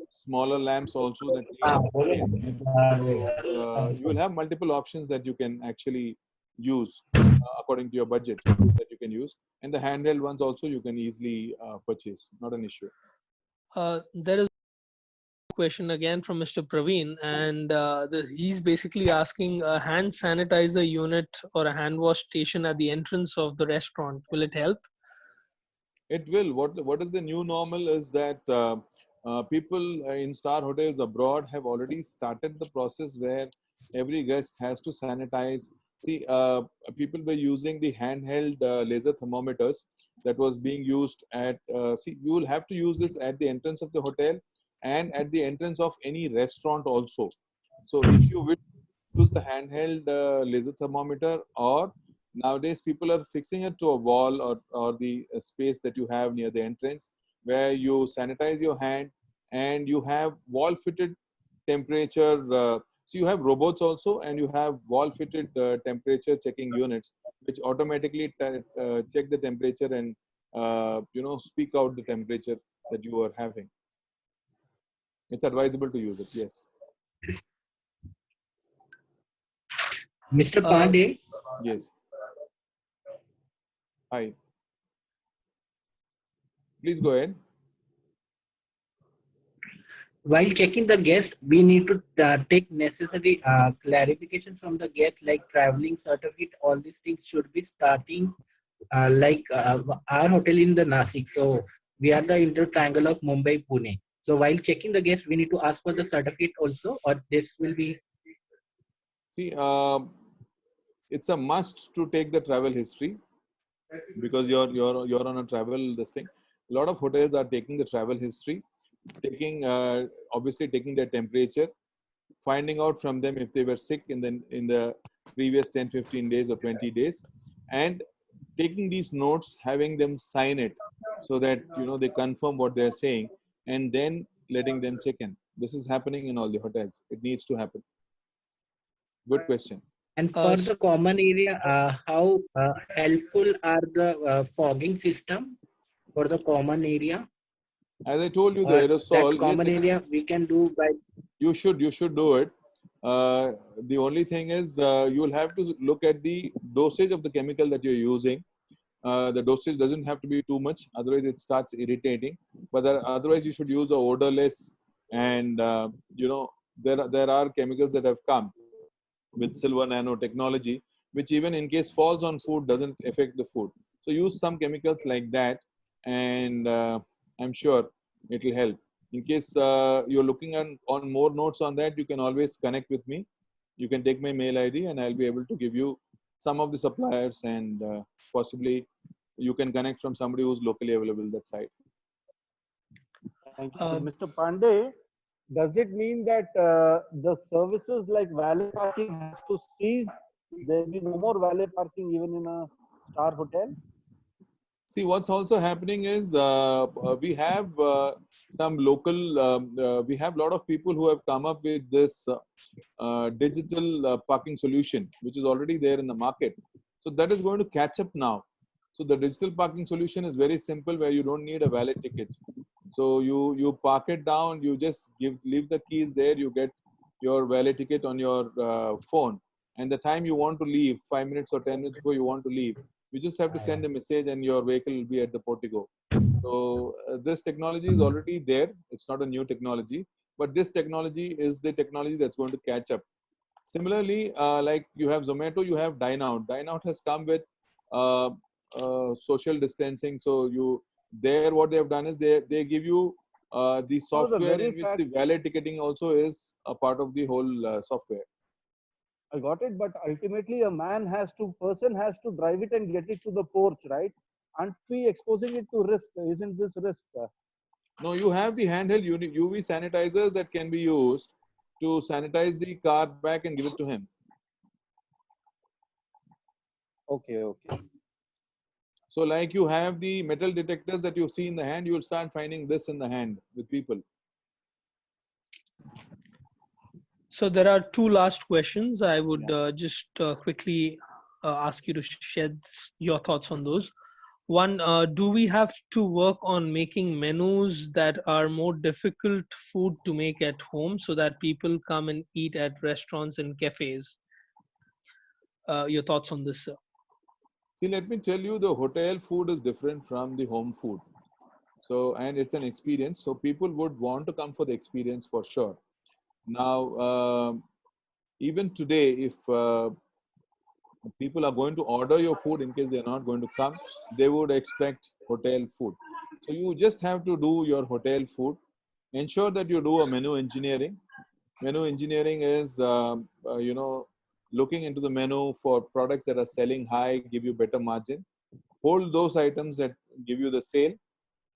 smaller lamps also that clean up the space. So you will have multiple options that you can actually use according to your budget that you can use. And the handheld ones also you can easily purchase, not an issue. There is a question again from Mr. Praveen, and he's basically asking a hand sanitizer unit or a hand wash station at the entrance of the restaurant. Will it help? It will. What is the new normal is that people in star hotels abroad have already started the process where every guest has to sanitize. See, people were using the handheld laser thermometers that was being used at. See, you will have to use this at the entrance of the hotel and at the entrance of any restaurant also. So, if you wish to use the handheld laser thermometer, or nowadays people are fixing it to a wall or the space that you have near the entrance, where you sanitize your hand and you have wall fitted temperature. So you have robots also, and you have wall fitted temperature checking units which automatically check the temperature and speak out the temperature that you are having. it's advisable to use it. Yes. Mr. Uh, Pandey, Yes. Hi. Please go ahead. while checking the guest, we need to take necessary clarification from the guest, like traveling certificate. All these things should be starting our hotel in the Nasik. So we are the intertriangle of Mumbai, Pune. So while checking the guest, we need to ask for the certificate also, or this will be. See, it's a must to take the travel history because you're on a travel this thing. A lot of hotels are taking the travel history, taking obviously taking their temperature, finding out from them if they were sick in the previous 10, 15 days or 20 days, and taking these notes, having them sign it so that they confirm what they're saying, and then letting them check in. This is happening in all the hotels. It needs to happen. Good question. And for s- the common area, how helpful are the fogging system for the common area? As I told you, the Or that aerosol, yes, common area we can do by. you should do it. The only thing is you will have to look at the dosage of the chemical that you're using. The dosage doesn't have to be too much, otherwise it starts irritating. But otherwise you should use a odorless, and there are chemicals that have come with silver nanotechnology, which even in case falls on food doesn't affect the food. So use some chemicals like that, and I'm sure it will help. In case you're looking on more notes on that, you can always connect with me. You can take my mail ID and I'll be able to give you some of the suppliers, and possibly you can connect from somebody who's locally available that side. Thank you. uh, Mr. Pandey, does it mean that the services like valet parking has to cease? There will be no more valet parking even in a star hotel? See, what's also happening is we have some local, we have a lot of people who have come up with this digital parking solution, which is already there in the market. So that is going to catch up now. So the digital parking solution is very simple, where you don't need a valid ticket. So you park it down, you just leave the keys there, you get your valid ticket on your phone, and the time you want to leave, 5 minutes or 10 minutes before you want to leave, you just have to send a message and your vehicle will be at the portico. So this technology is already there. It's not a new technology, but this technology is the technology that's going to catch up. Similarly, like you have Zomato, you have Dine Out. Dine Out has come with uh, social distancing. So what they have done is they give you the No, the software very in which the fact, valet ticketing also is a part of the whole software. I got it, but ultimately person has to drive it and get it to the porch, right? Aren't we exposing it to risk? Isn't this risk? No, you have the handheld UV sanitizers that can be used to sanitize the car back and give it to him. Okay, okay. So like you have the metal detectors that you see in the hand, you will start finding this in the hand with people. so there are two last questions. I would Yeah. just quickly ask you to shed your thoughts on those. One, do we have to work on making menus that are more difficult food to make at home so that people come and eat at restaurants and cafes? Your thoughts on this, sir? See, let me tell you, the hotel food is different from the home food. So, and it's an experience. So people would want to come for the experience for sure. Now, even today, if people are going to order your food, in case they're not going to come, they would expect hotel food. So you just have to do your hotel food. Ensure that you do a menu engineering. Menu engineering is, looking into the menu for products that are selling high, give you better margin. Hold those items that give you the sale,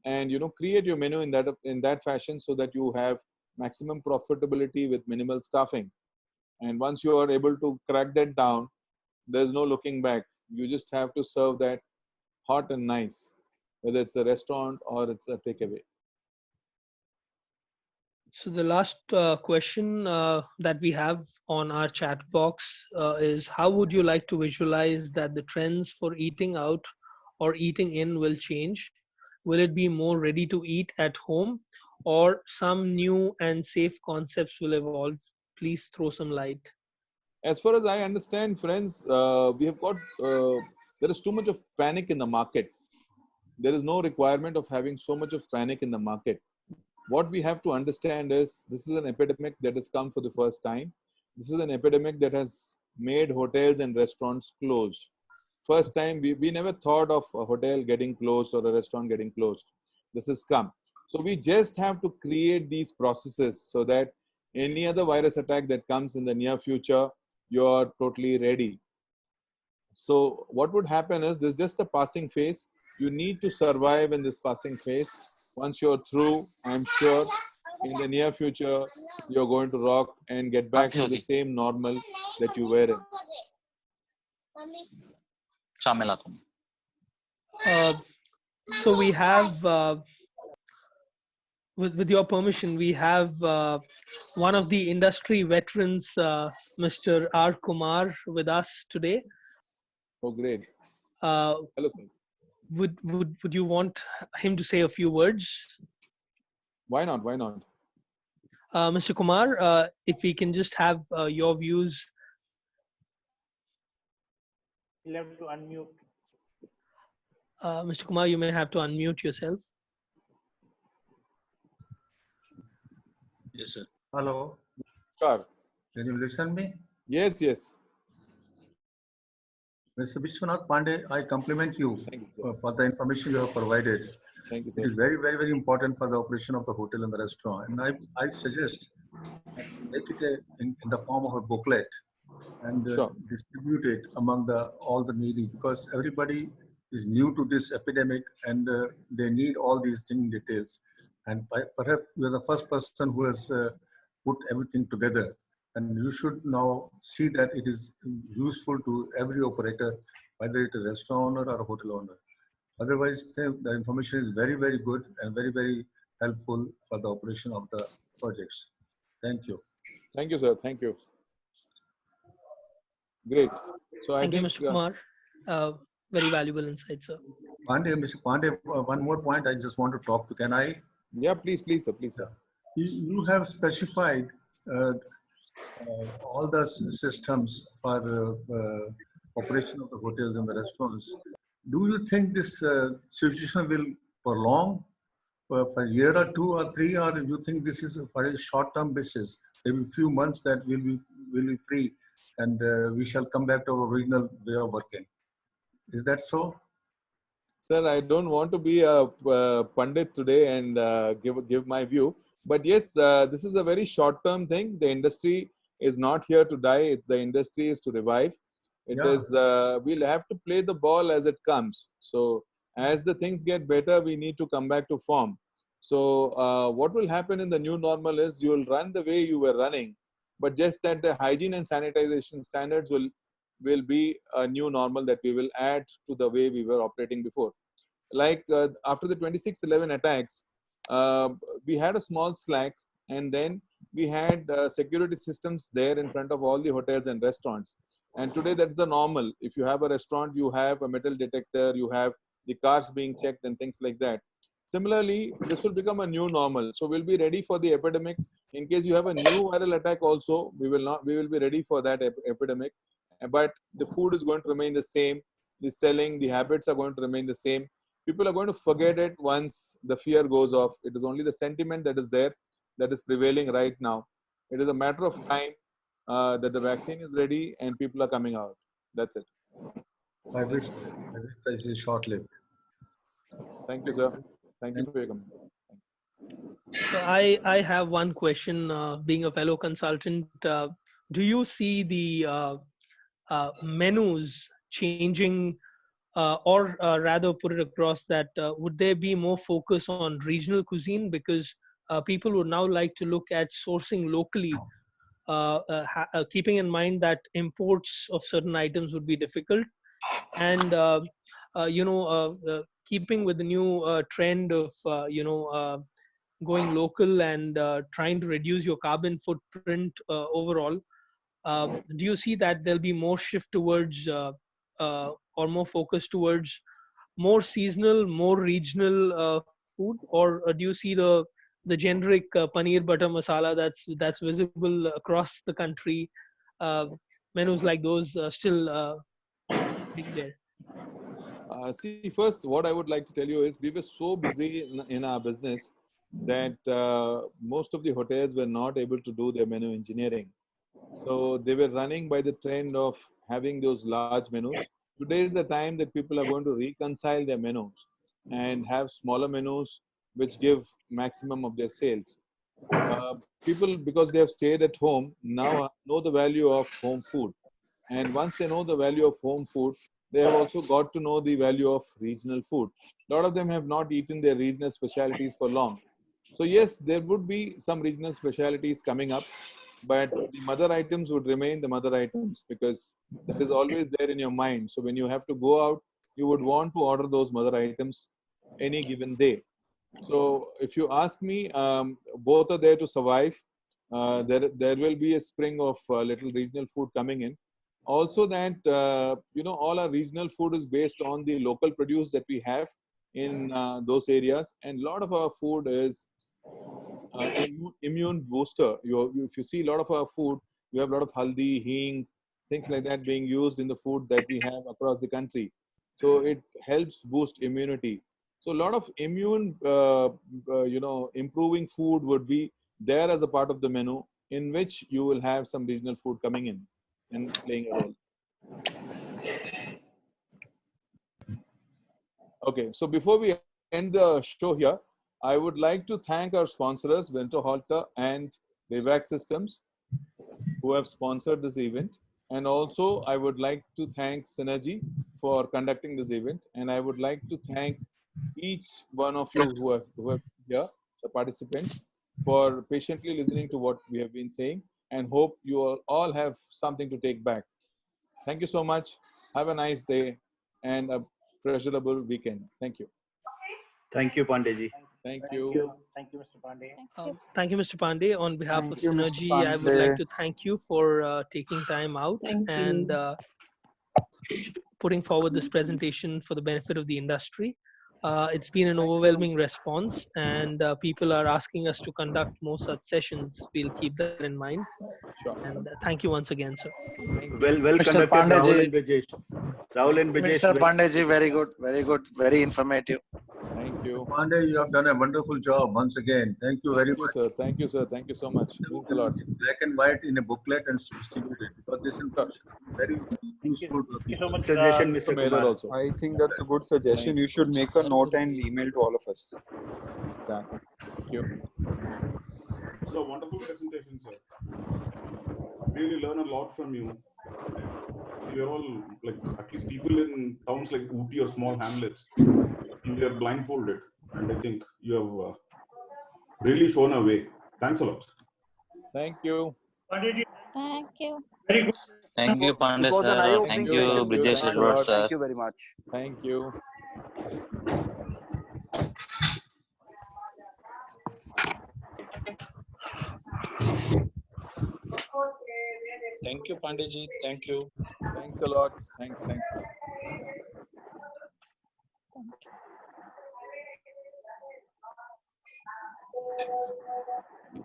and create your menu in that fashion so that you have maximum profitability with minimal staffing. And once you are able to crack that down, there's no looking back. You just have to serve that hot and nice, whether it's a restaurant or it's a takeaway. So the last question that we have on our chat box is, how would you like to visualize that the trends for eating out or eating in will change? Will it be more ready to eat at home, or some new and safe concepts will evolve? Please throw some light. As far as I understand, friends, we have got, there is too much of panic in the market. There is no requirement of having so much of panic in the market. What we have to understand is this is an epidemic that has come for the first time. This is an epidemic that has made hotels and restaurants close. First time, we never thought of a hotel getting closed or a restaurant getting closed. This has come. So we just have to create these processes so that any other virus attack that comes in the near future, you're totally ready. So what would happen is there's just a passing phase. You need to survive in this passing phase. Once you're through, I'm sure in the near future, you're going to rock and get back to the same normal that you were in. So we have, with your permission, we have one of the industry veterans, Mr. R. Kumar, with us today. Oh, great. Hello. Would you want him to say a few words? Why not? Why not? Mr. Kumar, if we can just have your views. You'll have to unmute. Mr. Kumar, you may have to unmute yourself. Yes, sir. Hello. Sure. Can you listen me? Yes, yes. Mr. Vishwanath Pandey, I compliment you, for the information you have provided. Thank you, It is very, very, very important for the operation of the hotel and the restaurant. And I suggest that you make it in the form of a booklet and distribute it among all the needy, because everybody is new to this epidemic and they need all these things in details. And perhaps you are the first person who has put everything together. And you should now see that it is useful to every operator, whether it's a restaurant owner or a hotel owner. Otherwise, the information is very, very good and very, very helpful for the operation of the projects. Thank you. Thank you, sir. Thank you. Great. So Thank you, Mr. Kumar. Very valuable insight, sir. Pandey, Mr. Pandey, one more point I just want to talk to. Can I? Yeah, please, please, sir. Please, sir. You have specified all the systems for operation of the hotels and the restaurants. Do you think this situation will prolong for a year or 2 or 3, or do you think this is for a short-term basis, maybe a few months that will be free and we shall come back to our original way of working? Is that so? Sir, I don't want to be a pundit today and give my view. But yes, this is a very short-term thing. The industry is not here to die. The industry is to revive. It is, we'll have to play the ball as it comes. So as the things get better, we need to come back to form. So what will happen in the new normal is you will run the way you were running, but just that the hygiene and sanitization standards will be a new normal that we will add to the way we were operating before. Like after the 26/11 attacks, we had a small slack, and then we had security systems there in front of all the hotels and restaurants. And today that's the normal. If you have a restaurant, you have a metal detector, you have the cars being checked and things like that. Similarly, this will become a new normal. So we'll be ready for the epidemic. In case you have a new viral attack also, we will be ready for that epidemic. But the food is going to remain the same. The selling, the habits are going to remain the same. People are going to forget it once the fear goes off. It is only the sentiment that is there, that is prevailing right now. It is a matter of time that the vaccine is ready and people are coming out. That's it. I wish this is short-lived. Thank you, sir. Thank you for your comment. So I have one question, being a fellow consultant. Do you see the menus changing, or rather put it across that, would there be more focus on regional cuisine? Because people would now like to look at sourcing locally, keeping in mind that imports of certain items would be difficult. And, keeping with the new trend of, going local and trying to reduce your carbon footprint overall, do you see that there'll be more shift towards or more focus towards more seasonal, more regional food? Or do you see the the generic paneer butter masala that's visible across the country. Menus like those still being there. See, first, what I would like to tell you is we were so busy in our business that most of the hotels were not able to do their menu engineering. So they were running by the trend of having those large menus. Today is the time that people are going to reconcile their menus and have smaller menus which give maximum of their sales. People, because they have stayed at home, now know the value of home food. And once they know the value of home food, they have also got to know the value of regional food. A lot of them have not eaten their regional specialities for long. So yes, there would be some regional specialities coming up, but the mother items would remain the mother items because that is always there in your mind. So when you have to go out, you would want to order those mother items any given day. So if you ask me, both are there to survive. There will be a spring of little regional food coming in. Also that, all our regional food is based on the local produce that we have in those areas. And a lot of our food is immune booster. If you see a lot of our food, you have a lot of haldi, hing, things like that being used in the food that we have across the country. So it helps boost immunity. So a lot of immune, improving food would be there as a part of the menu, in which you will have some regional food coming in and playing a role. Okay, so before we end the show here, I would like to thank our sponsors, Vento Halter and Revac Systems, who have sponsored this event. And also, I would like to thank Synergy for conducting this event. And I would like to thank each one of you who are here, the participants, for patiently listening to what we have been saying, and hope you all have something to take back. Thank you so much. Have a nice day and a pleasurable weekend. Thank you. Thank you, Pandey. Thank Thank you. you. Thank you, Mr. Pandey. Thank you, Mr. Pandey. On behalf Thank of you, Mr. Synergy, I would like Pandey. to thank you for taking time out Thank and you. putting forward this presentation for the benefit of the industry. It's been an overwhelming response, and people are asking us to conduct more such sessions. We'll keep that in mind. Sure. And thank you once again, sir. Well Mr. conducted, Rahul Pandey and Brijesh. Rahul and Brijesh. Mr. Pandey, very good, very informative. Thank you. Pandey, you have done a wonderful job once again. Thank you very Thank you, much. sir. Thank you, sir. Thank you so much. Means a lot. In black and white in a booklet and distribute it, because this information is very useful to the Thank you so people. much. Suggestion, Mr. Mr. Mailer Kumar. also. I think that's a good suggestion. You should make a note and email to all of us. Thank you. So wonderful presentation, sir. Really learn a lot from you. We are all like, at least people in towns like Ooty or small hamlets, we are blindfolded, and I think you have really shown a way. Thanks a lot. Thank you. Thank you. Very good. Thank you, Pandey It was an sir. eye-opening Thank you, session. Brijesh Thanks a Edward lot. sir. Thank you very much. Thank you. Thank you, Pandeyji. Thank you. Thanks a lot. Thanks. Thank you.